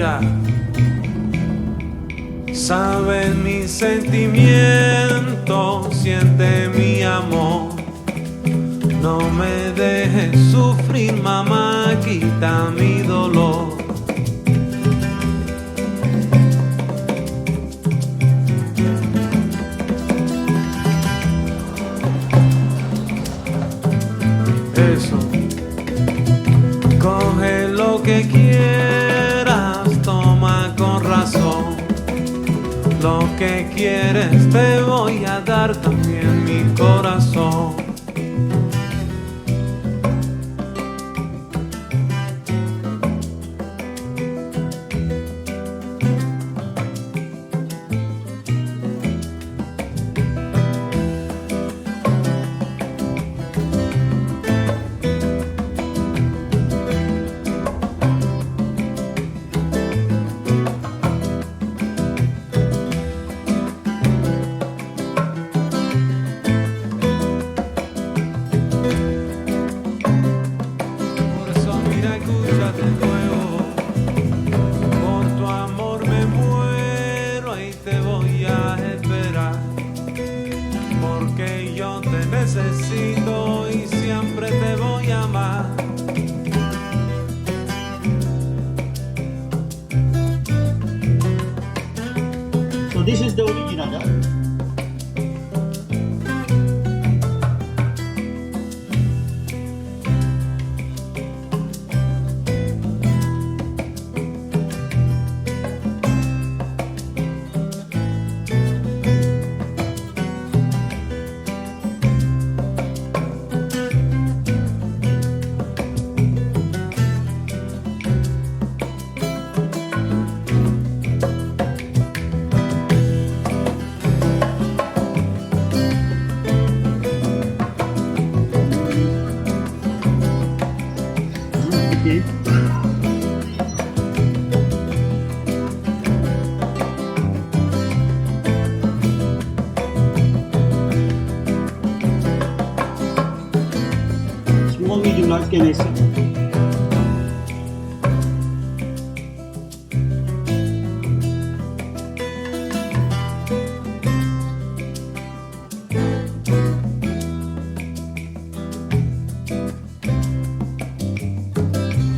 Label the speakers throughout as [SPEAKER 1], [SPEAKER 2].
[SPEAKER 1] mira, sabe mis sentimientos, siente mi amor. No me dejes sufrir, mamá, quita mi dolor. Eso, coge lo que quieras, toma con razón. Lo que quieres te voy a dar, también mi corazón. Necesito y siempre te voy a amar.
[SPEAKER 2] So this is the original, huh? Okay. Small, medium, large, can I see?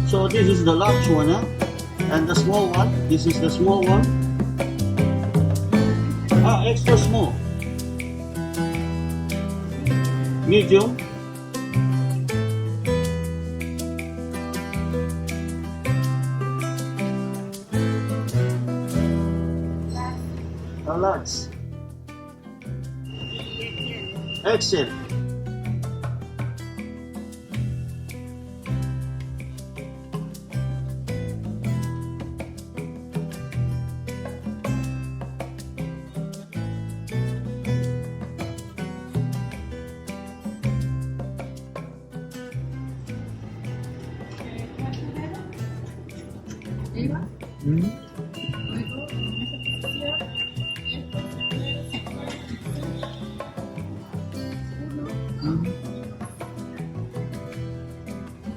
[SPEAKER 2] So this is the large one, huh? And the small one, this is the small one. Ah, extra small. Medium. Large. XL.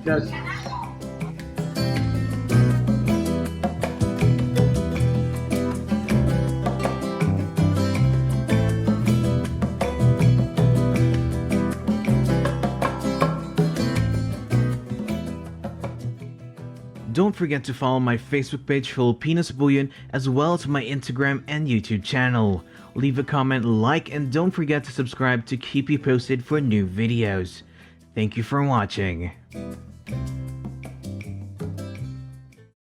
[SPEAKER 2] Yes.
[SPEAKER 3] Don't forget to follow my Facebook page Filipinas Bullion as well as my Instagram and YouTube channel. Leave a comment, like, and don't forget to subscribe to keep you posted for new videos. Thank you for watching.